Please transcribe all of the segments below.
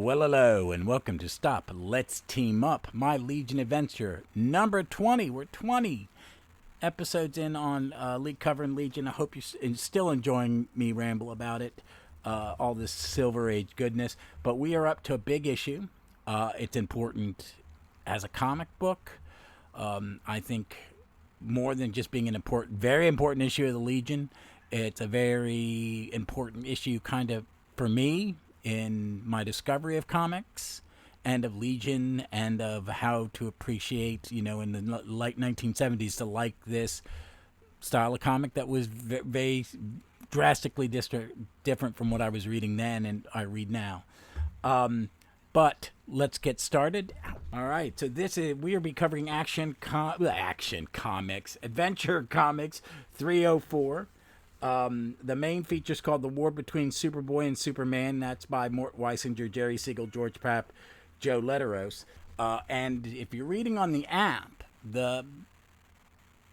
Well, hello, and welcome to Stop, Let's Team Up, my Legion adventure, number 20. We're 20 episodes in on covering Legion. I hope you're still enjoying me ramble about it, all this Silver Age goodness. But we are up to a big issue. It's important as a comic book. I think more than just being an very important issue of the Legion. It's a very important issue kind of for me in my discovery of comics and of Legion and of how to appreciate, in the late 1970s to like this style of comic that was very drastically different from what I was reading then and I read now. But let's get started. All right, so we will be covering Action Comics, Adventure Comics 304. The main feature is called The War Between Superboy and Superman. That's by Mort Weisinger, Jerry Seigel, George Prapp, Joe Leterese. And if you're reading on the app,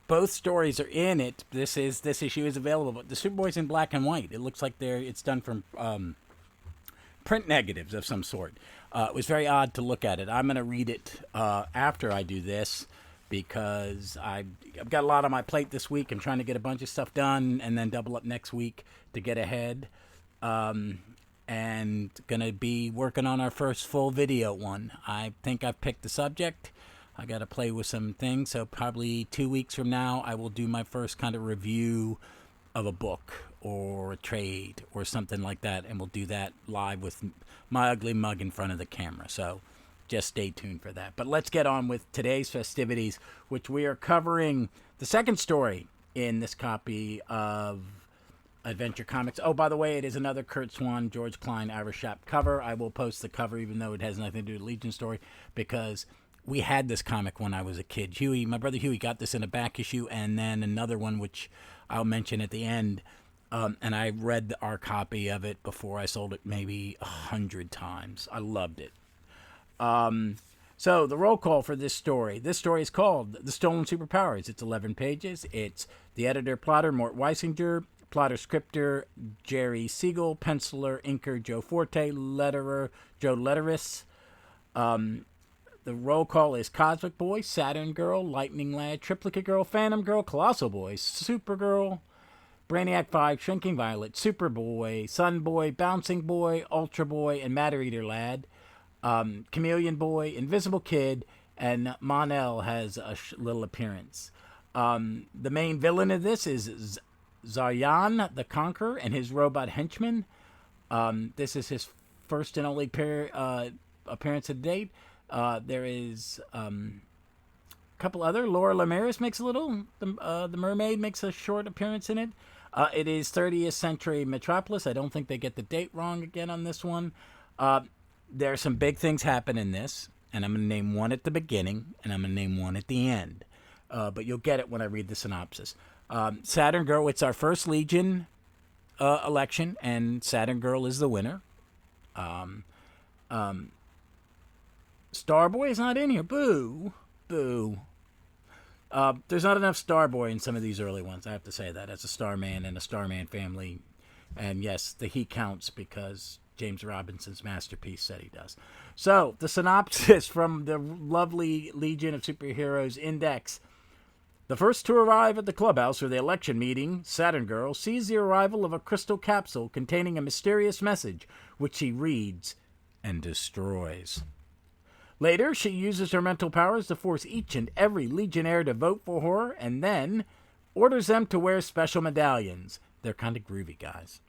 both stories are in it. This issue is available, but the Superboy's in black and white. It looks like it's done from print negatives of some sort. It was very odd to look at it. I'm going to read it after I do this, because I've got a lot on my plate this week. I'm trying to get a bunch of stuff done and then double up next week to get ahead. And going to be working on our first full video one. I think I've picked the subject. I got to play with some things. So probably 2 weeks from now, I will do my first kind of review of a book or a trade or something like that. And we'll do that live with my ugly mug in front of the camera. So just stay tuned for that. But let's get on with today's festivities, which we are covering the second story in this copy of Adventure Comics. Oh, by the way, it is another Kurt Swan, George Klein, Ira Shap cover. I will post the cover, even though it has nothing to do with Legion story, because we had this comic when I was a kid. My brother Huey got this in a back issue, and then another one, which I'll mention at the end. And I read our copy of it before I sold it maybe 100 times. I loved it. So the roll call for this story. This story is called The Stolen Superpowers. It's 11 pages. It's the editor, plotter, Mort Weisinger, plotter, scripter, Jerry Seigel, penciler, inker, Joe Forte, letterer, Joe Leterese. The roll call is Cosmic Boy, Saturn Girl, Lightning Lad, Triplicate Girl, Phantom Girl, Colossal Boy, Supergirl, Brainiac 5, Shrinking Violet, Superboy, Sun Boy, Bouncing Boy, Ultra Boy, and Matter Eater Lad. Chameleon Boy, Invisible Kid, and Mon-El has a little appearance. The main villain of this is Zaryan the Conqueror and his robot henchmen. This is his first and only appearance to date. There is a couple other. Laura Ramirez makes a little. The mermaid makes a short appearance in it. It is 30th Century Metropolis. I don't think they get the date wrong again on this one. There are some big things happen in this, and I'm going to name one at the beginning, and I'm going to name one at the end. But you'll get it when I read the synopsis. Saturn Girl, it's our first Legion election, and Saturn Girl is the winner. Starboy is not in here. Boo. Boo. There's not enough Starboy in some of these early ones, I have to say that, as a Starman and a Starman family. And yes, the he counts because James Robinson's masterpiece said he does. So, the synopsis from the lovely Legion of Superheroes Index. The first to arrive at the clubhouse for the election meeting, Saturn Girl sees the arrival of a crystal capsule containing a mysterious message, which she reads and destroys. Later, she uses her mental powers to force each and every Legionnaire to vote for her, and then orders them to wear special medallions. They're kind of groovy, guys.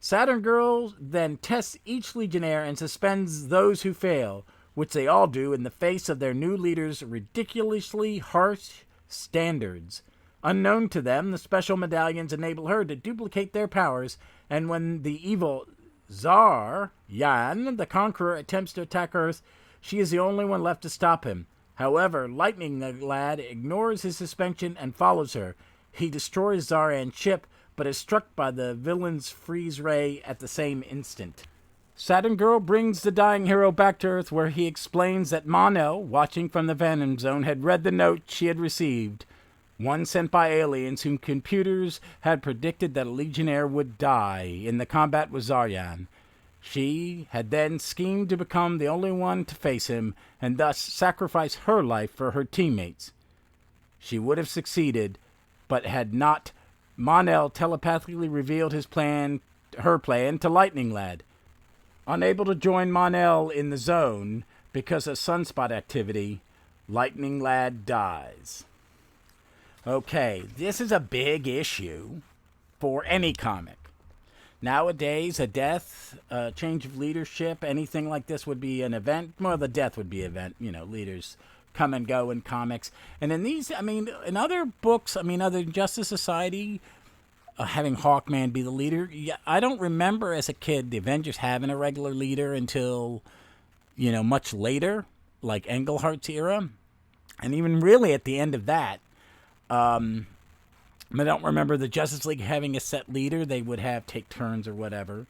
Saturn Girl then tests each Legionnaire and suspends those who fail, which they all do in the face of their new leader's ridiculously harsh standards. Unknown to them, the special medallions enable her to duplicate their powers, and when the evil Zaryan the Conqueror attempts to attack Earth, she is the only one left to stop him. However, Lightning Lad ignores his suspension and follows her. He destroys Zaryan's ship, but is struck by the villain's freeze ray at the same instant. Saturn Girl brings the dying hero back to Earth, where he explains that Mon-El, watching from the Venom Zone, had read the note she had received, one sent by aliens whom computers had predicted that a Legionnaire would die in the combat with Zaryan. She had then schemed to become the only one to face him and thus sacrifice her life for her teammates. She would have succeeded, but had not Mon-El telepathically revealed her plan to Lightning Lad. Unable to join Mon-El in the zone because of sunspot activity, Lightning Lad dies. Okay, this is a big issue for any comic. Nowadays, a death, a change of leadership, anything like this would be an event. Well, the death would be an event. Leaders come and go in comics. And in these, in other books, other than Justice Society, having Hawkman be the leader, I don't remember as a kid the Avengers having a regular leader until, much later, like Englehart's era. And even really at the end of that, I don't remember the Justice League having a set leader. They would take turns or whatever.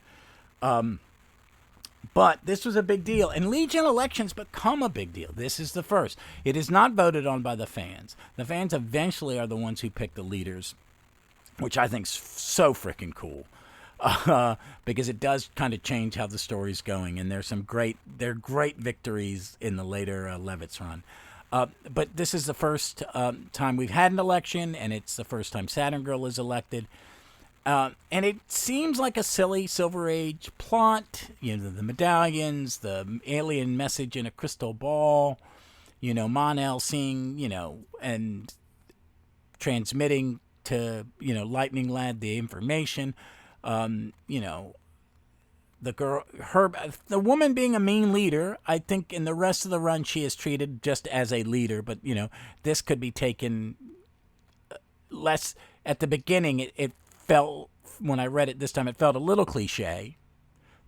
But this was a big deal. And Legion elections become a big deal. This is the first. It is not voted on by the fans. The fans eventually are the ones who pick the leaders, which I think is so freaking cool. Because it does kind of change how the story's going. And there's great victories in the later Levitz run. But this is the first time we've had an election, and it's the first time Saturn Girl is elected. And it seems like a silly Silver Age plot. The medallions, the alien message in a crystal ball, Mon-El seeing, and transmitting to, Lightning Lad the information, the woman being a mean leader. I think in the rest of the run she is treated just as a leader, but this could be taken less. At the beginning, it felt, when I read it this time, it felt a little cliche.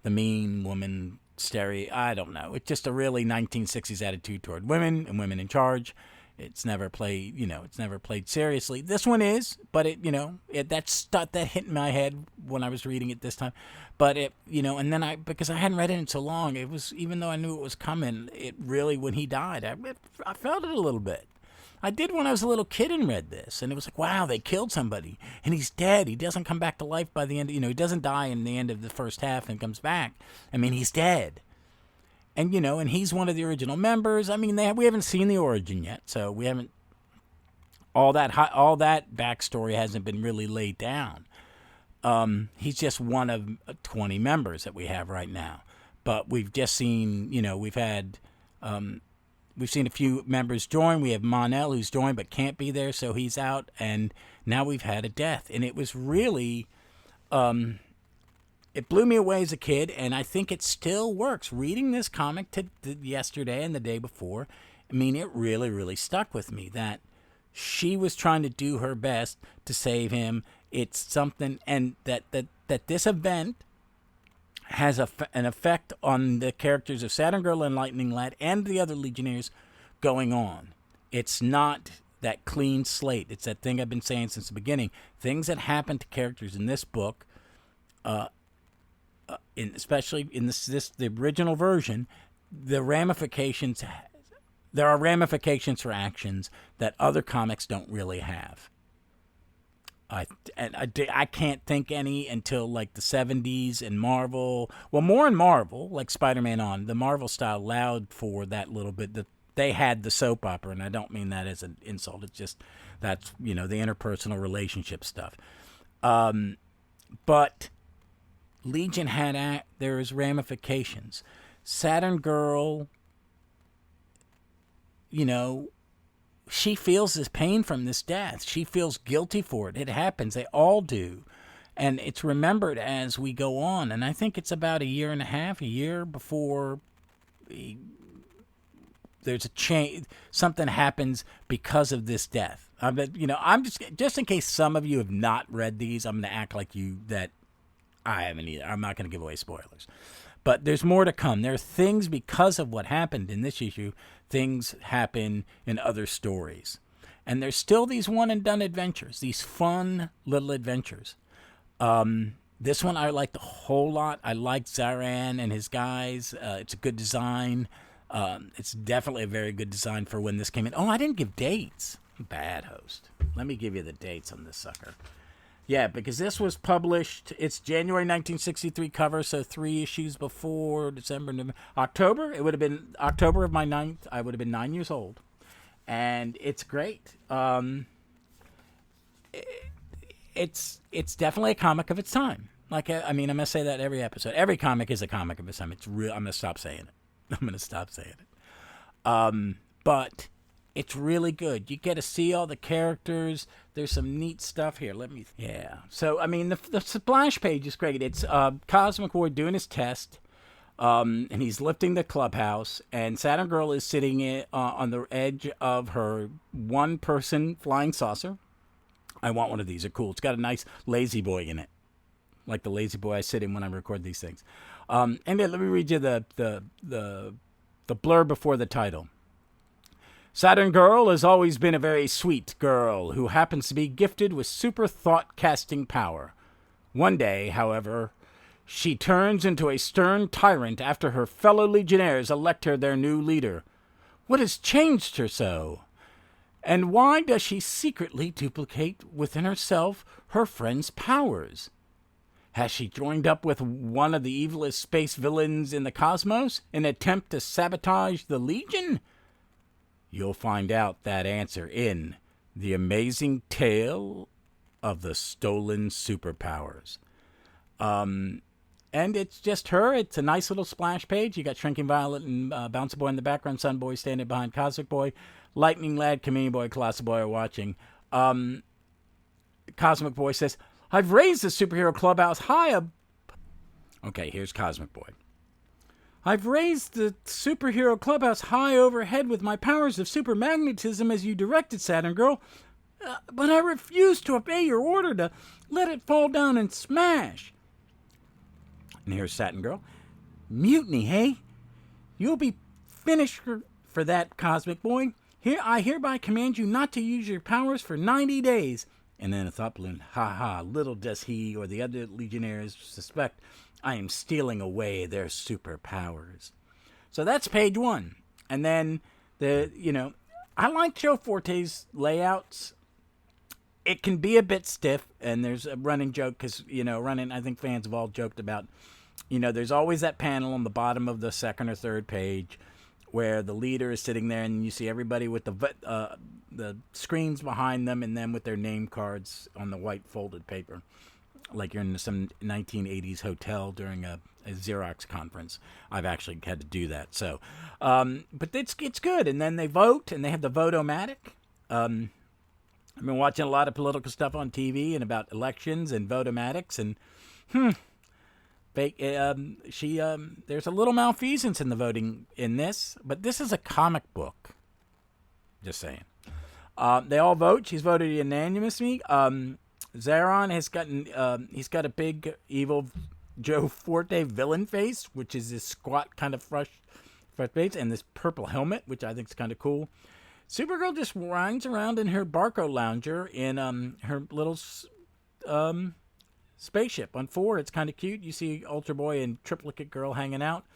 The mean woman stereo. I don't know. It's just a really 1960s attitude toward women and women in charge. It's never played, it's never played seriously. This one is, but that hit in my head when I was reading it this time. But and then because I hadn't read it in so long, it was, even though I knew it was coming, it really, when he died, I felt it a little bit. I did when I was a little kid and read this, and it was like, wow, they killed somebody, and he's dead. He doesn't come back to life by the end. He doesn't die in the end of the first half and comes back. He's dead. And, and he's one of the original members. We haven't seen the origin yet, so we haven't, all that backstory hasn't been really laid down. He's just one of 20 members that we have right now. But we've just seen, we've seen a few members join. We have Mon-El who's joined but can't be there, so he's out. And now we've had a death. And it was really, it blew me away as a kid, and I think it still works. Reading this comic yesterday and the day before, it really, really stuck with me that she was trying to do her best to save him. It's something, and that this event has an effect on the characters of Saturn Girl and Lightning Lad and the other Legionnaires going on. It's not that clean slate. It's that thing I've been saying since the beginning. Things that happen to characters in this book, especially in the original version, there are ramifications for actions that other comics don't really have. I can't think any until like the 70s and Marvel. Well, more in Marvel, like Spider-Man on. The Marvel style allowed for that little bit. They had the soap opera, and I don't mean that as an insult. It's just that's, the interpersonal relationship stuff. But Legion had there's ramifications. Saturn Girl, she feels this pain from this death. She feels guilty for it. It happens. They all do. And it's remembered as we go on. And I think it's about a year before there's a change. Something happens because of this death. I'm just in case some of you have not read these, I'm going to act like that I haven't either. I'm not going to give away spoilers. But there's more to come. There are things, because of what happened in this issue, things happen in other stories. And there's still these one-and-done adventures, these fun little adventures. This one I liked a whole lot. I liked Zaran and his guys. It's a good design. It's definitely a very good design for when this came in. Oh, I didn't give dates. Bad host. Let me give you the dates on this sucker. Yeah, because this was published, it's January 1963 cover, so 3 issues before December, November, October. It would have been October of my 9th. I would have been 9 years old. And it's great. It's definitely a comic of its time. Like, I mean, I'm going to say that every episode. Every comic is a comic of its time. It's real. I'm going to stop saying it. But it's really good. You get to see all the characters. There's some neat stuff here. Yeah. So, I mean, the splash page is great. It's Cosmic Boy doing his test, and he's lifting the clubhouse, and Saturn Girl is sitting on the edge of her one-person flying saucer. I want one of these. They're cool. It's got a nice lazy boy in it, like the lazy boy I sit in when I record these things. And then let me read you the blurb before the title. Saturn Girl has always been a very sweet girl who happens to be gifted with super thought-casting power. One day, however, she turns into a stern tyrant after her fellow Legionnaires elect her their new leader. What has changed her so? And why does she secretly duplicate within herself her friend's powers? Has she joined up with one of the evilest space villains in the cosmos in an attempt to sabotage the Legion? You'll find out that answer in The Amazing Tale of the Stolen Superpowers. And it's just her. It's a nice little splash page. You got Shrinking Violet and Bouncer Boy in the background. Sun Boy standing behind Cosmic Boy. Lightning Lad, Chameleon Boy, Colossal Boy are watching. Cosmic Boy says, I've raised the superhero clubhouse high up. Okay, here's Cosmic Boy. I've raised the superhero clubhouse high overhead with my powers of supermagnetism as you directed, Saturn Girl. But I refuse to obey your order to let it fall down and smash. And here's Saturn Girl. Mutiny, hey? You'll be finished for that, Cosmic Boy. Here, I hereby command you not to use your powers for 90 days. And then a thought balloon. Ha ha, little does he or the other Legionnaires suspect I am stealing away their superpowers. So that's page 1. And then, I like Joe Forte's layouts. It can be a bit stiff, and there's a running joke, because, I think fans have all joked about, there's always that panel on the bottom of the second or third page where the leader is sitting there, and you see everybody with the screens behind them, and then with their name cards on the white folded paper, like you're in some 1980s hotel during a Xerox conference. I've actually had to do that. So, but it's good. And then they vote, and they have the Vote-O-Matic. I've been watching a lot of political stuff on TV and about elections and Vote-O-Matics, and there's a little malfeasance in the voting in this, but this is a comic book. Just saying. They all vote. She's voted unanimously. Zaron has he's got a big evil Joe Forte villain face, which is this squat kind of fresh face, and this purple helmet, which I think is kind of cool. Supergirl just winds around in her Barco lounger in her little spaceship on 4. It's kind of cute. You see Ultra Boy and Triplicate Girl hanging out.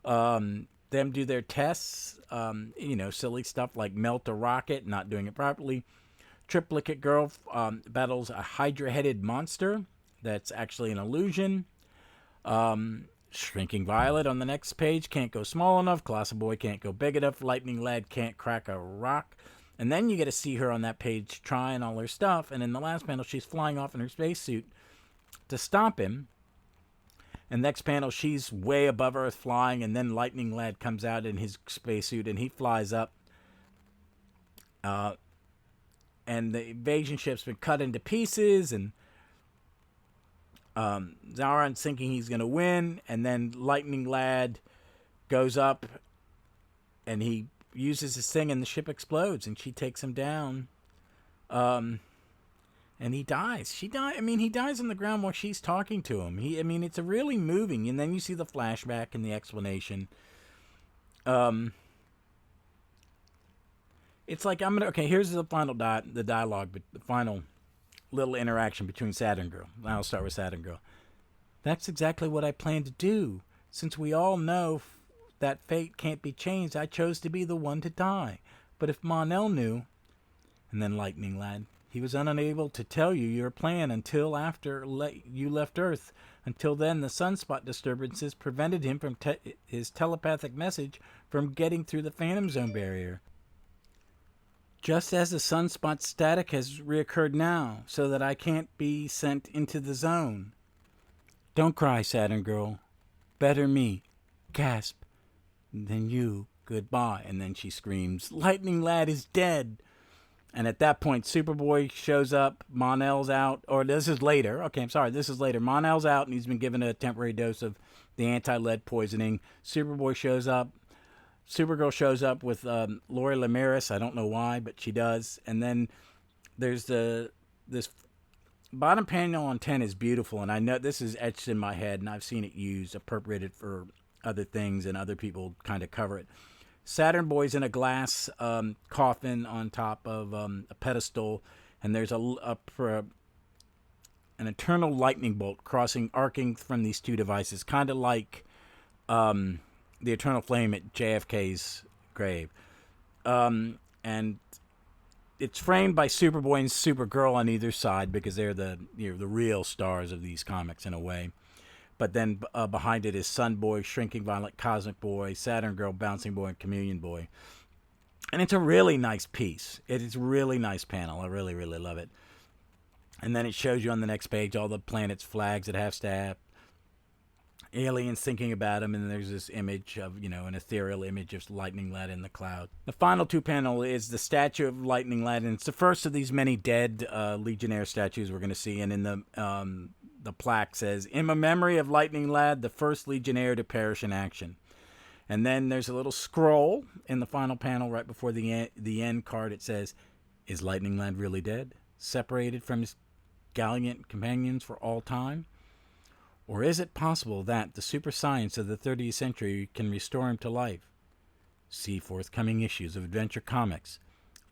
Them do their tests. Silly stuff like melt a rocket, not doing it properly. Triplicate Girl battles a Hydra-headed monster that's actually an illusion. Shrinking Violet on the next page can't go small enough. Colossal Boy can't go big enough. Lightning Lad can't crack a rock. And then you get to see her on that page trying all her stuff. And in the last panel, she's flying off in her spacesuit to stop him. And next panel, she's way above Earth flying. And then Lightning Lad comes out in his spacesuit and he flies up. And the invasion ship's been cut into pieces, and Zaron's thinking he's going to win, and then Lightning Lad goes up, and he uses his thing, and the ship explodes, and she takes him down, and he dies. He dies on the ground while she's talking to him. It's a really moving, and then you see the flashback and the explanation. It's like, here's the final the dialogue, but the final little interaction between Saturn Girl. I'll start with Saturn Girl. That's exactly what I plan to do. Since we all know that fate can't be changed, I chose to be the one to die. But if Mon-El knew... And then Lightning Lad. He was unable to tell you your plan until after you left Earth. Until then, the sunspot disturbances prevented him from his telepathic message from getting through the Phantom Zone barrier. Just as the sunspot static has reoccurred now, so that I can't be sent into the zone. Don't cry, Saturn Girl. Better me. Gasp. Then you. Goodbye. And then she screams, Lightning Lad is dead. And at that point, Superboy shows up. Mon-El's out. Or this is later. Okay, I'm sorry. This is later. Mon-El's out, and he's been given a temporary dose of the anti-lead poisoning. Superboy shows up. Supergirl shows up with Lori Lemaris. I don't know why, but she does. And then there's this bottom panel on 10 is beautiful, and I know this is etched in my head, and I've seen it used, appropriated for other things, and other people kind of cover it. Saturn Boy's in a glass coffin on top of a pedestal, and there's an eternal lightning bolt arcing from these two devices, kind of like the eternal flame at JFK's grave. And it's framed by Superboy and Supergirl on either side because they're the real stars of these comics in a way. But then behind it is Sun Boy, Shrinking Violet, Cosmic Boy, Saturn Girl, Bouncing Boy, and Chameleon Boy. And it's a really nice piece. It is a really nice panel. I really, really love it. And then it shows you on the next page all the planets' flags at half-staff, aliens thinking about them, and there's this image of, an ethereal image of Lightning Lad in the cloud. The final two panel is the statue of Lightning Lad, and it's the first of these many dead Legionnaire statues we're going to see. And in the plaque says, in memory of Lightning Lad, the first Legionnaire to perish in action. And then there's a little scroll in the final panel right before the end card. It says, is Lightning Lad really dead? Separated from his gallant companions for all time? Or is it possible that the super science of the 30th century can restore him to life? See forthcoming issues of Adventure Comics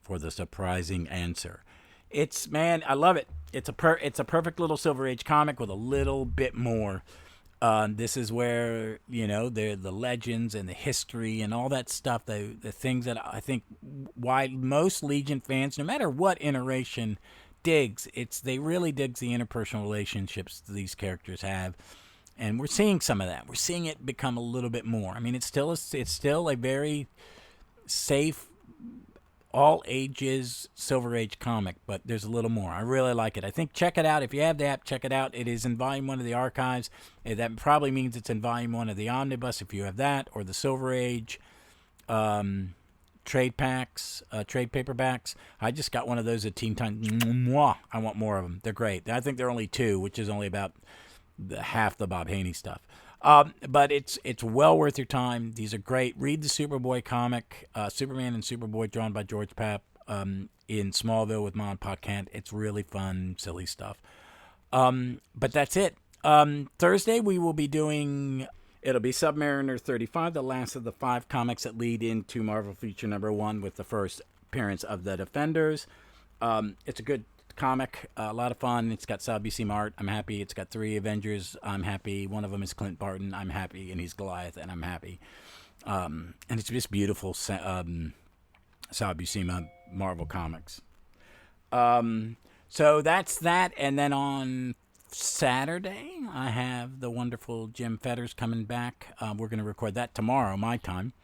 for the surprising answer. I love it. It's a perfect little Silver Age comic with a little bit more. This is where, the legends and the history and all that stuff, the things that I think why most Legion fans, no matter what iteration, digs. They really digs the interpersonal relationships these characters have, and we're seeing some of that. We're seeing it become a little bit more. I mean, it's still a very safe, all ages Silver Age comic, but there's a little more. I really like it. I think check it out. If you have the app, check it out. It is in Volume 1 of the Archives. That probably means it's in Volume 1 of the Omnibus if you have that, or the Silver Age trade packs, trade paperbacks. I just got one of those at Teen Time. Mwah! I want more of them. They're great. I think they're only 2, which is only about half the Bob Haney stuff. But it's well worth your time. These are great. Read the Superboy comic, Superman and Superboy, drawn by George Papp, in Smallville with Mon Pa Kent. It's really fun, silly stuff. But that's it. Thursday we will be doing. It'll be Submariner 35, the last of the 5 comics that lead into Marvel Feature number 1 with the first appearance of the Defenders. It's a good comic, a lot of fun. It's got Sal Buscema art. I'm happy. It's got 3 Avengers. I'm happy. One of them is Clint Barton. I'm happy. And he's Goliath, and I'm happy. And it's just beautiful Sal Buscema Marvel Comics. So that's that. And then on Saturday, I have the wonderful Jim Fetters coming back. We're going to record that tomorrow, my time.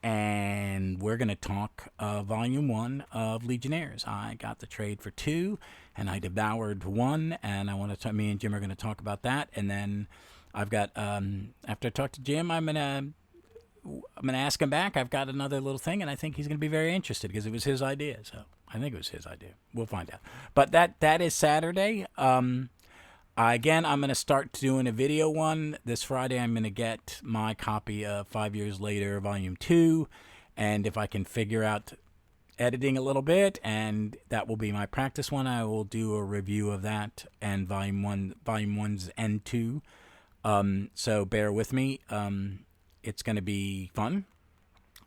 And we're going to talk Volume 1 of Legionnaires. I got the trade for 2, and I devoured 1, and me and Jim are going to talk about that. And then I've got, after I talk to Jim, I'm going to ask him back. I've got another little thing, and I think he's going to be very interested because it was his idea. So I think it was his idea. We'll find out. But that is Saturday. Again, I'm going to start doing a video one. This Friday, I'm going to get my copy of 5 Years Later, Volume 2. And if I can figure out editing a little bit, and that will be my practice one, I will do a review of that and Volume 1's End 2. So bear with me. It's going to be fun.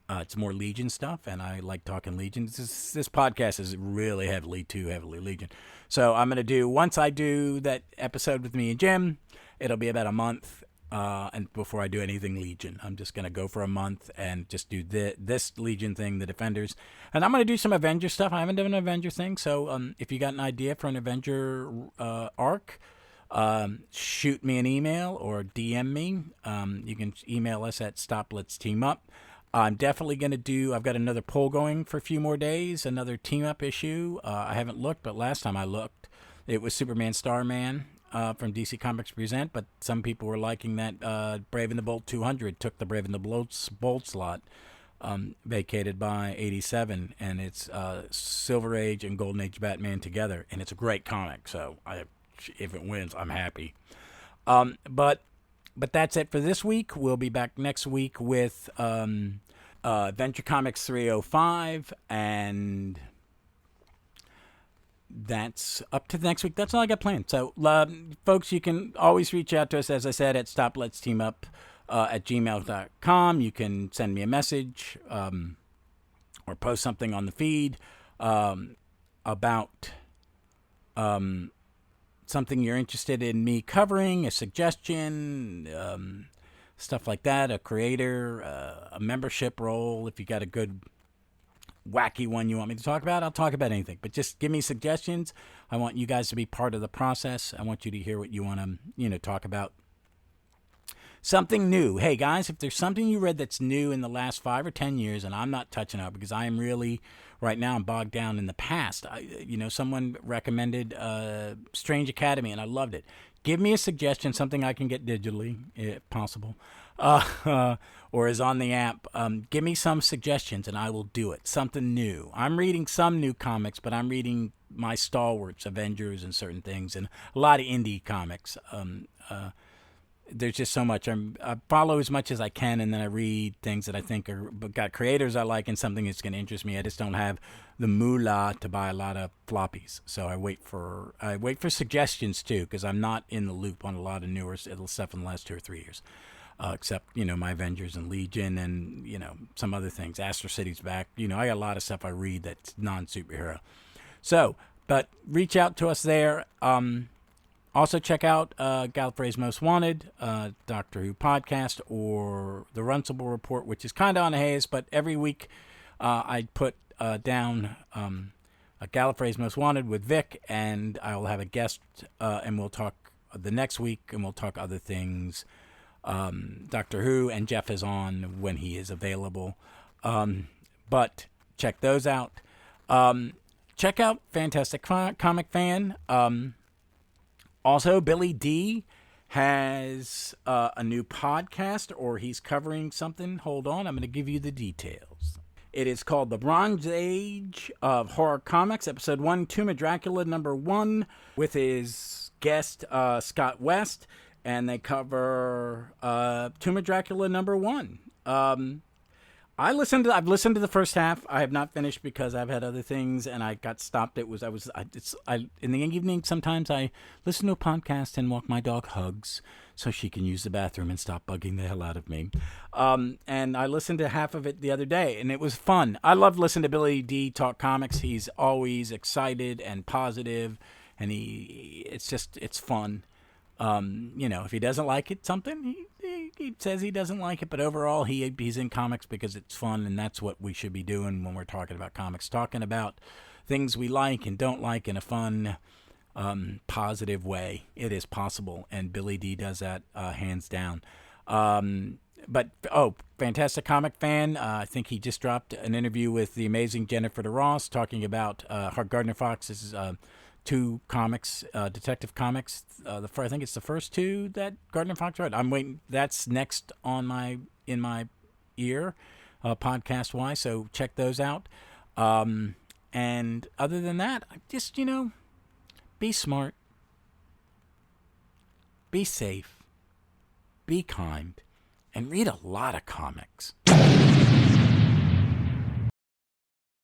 It's more Legion stuff, and I like talking Legion. This podcast is really too heavily Legion. So I'm going to do, once I do that episode with me and Jim, it'll be about a month and before I do anything Legion. I'm just going to go for a month and just do this Legion thing, the Defenders. And I'm going to do some Avenger stuff. I haven't done an Avenger thing, so if you got an idea for an Avenger arc, shoot me an email or DM me. You can email us at Stop Let's Team Up. I'm definitely going to do, I've got another poll going for a few more days, another Team Up issue. I haven't looked, but last time I looked, it was Superman Starman from DC Comics Present, but some people were liking that Brave and the Bold 200 took the Brave and the Bold slot, vacated by 87, and it's Silver Age and Golden Age Batman together, and it's a great comic, so if it wins, I'm happy. But that's it for this week. We'll be back next week with Adventure Comics 305, and that's up to next week. That's all I got planned. So, folks, you can always reach out to us, as I said, at stopletsteamup at gmail.com. You can send me a message or post something on the feed about something you're interested in me covering, a suggestion, stuff like that, a creator, a membership role. If you got a good wacky one you want me to talk about, I'll talk about anything. But just give me suggestions. I want you guys to be part of the process. I want you to hear what you want to, talk about. Something new. Hey, guys, if there's something you read that's new in the last 5 or 10 years, and I'm not touching it because I am really, right now, I'm bogged down in the past. Someone recommended Strange Academy, and I loved it. Give me a suggestion, something I can get digitally, if possible, or is on the app. Give me some suggestions, and I will do it. Something new. I'm reading some new comics, but I'm reading my stalwarts, Avengers and certain things, and a lot of indie comics. There's just so much. I follow as much as I can, and then I read things that I think got creators I like and something that's going to interest me. I just don't have the moolah to buy a lot of floppies, so I wait for suggestions too, because I'm not in the loop on a lot of newer stuff in the last 2 or 3 years, except my Avengers and Legion and some other things. Astro City's back. I got a lot of stuff I read that's non-superhero. So, but reach out to us there. Also, check out Gallifrey's Most Wanted, Doctor Who podcast, or the Runcible Report, which is kind of on a haze, but every week I put down Gallifrey's Most Wanted with Vic, and I will have a guest, and we'll talk the next week, and we'll talk other things. Doctor Who, and Jeff is on when he is available. But check those out. Check out Fantastic Comic Fan. Also, Billy D has a new podcast, or he's covering something. Hold on, I'm going to give you the details. It is called The Bronze Age of Horror Comics, Episode 1, Tomb of Dracula, number 1, with his guest, Scott West, and they cover Tomb of Dracula, number 1. I've listened to the first half. I have not finished because I've had other things, and I got stopped. In the evening, sometimes I listen to a podcast and walk my dog Hugs so she can use the bathroom and stop bugging the hell out of me. And I listened to half of it the other day, and it was fun. I love listening to Billy D talk comics. He's always excited and positive, and it's fun. If he doesn't like it, he says he doesn't like it, but overall he's in comics because it's fun, and that's what we should be doing when we're talking about comics, talking about things we like and don't like in a fun, positive way. It is possible, and Billy D does that hands down. Fantastic Comic Fan, I think he just dropped an interview with the amazing Jennifer DeRoss talking about Gardner Fox's 2 comics, Detective Comics. I think it's the first 2 that Gardner Fox wrote. I'm waiting. That's next in my ear, podcast wise. So check those out. And other than that, just be smart, be safe, be kind, and read a lot of comics.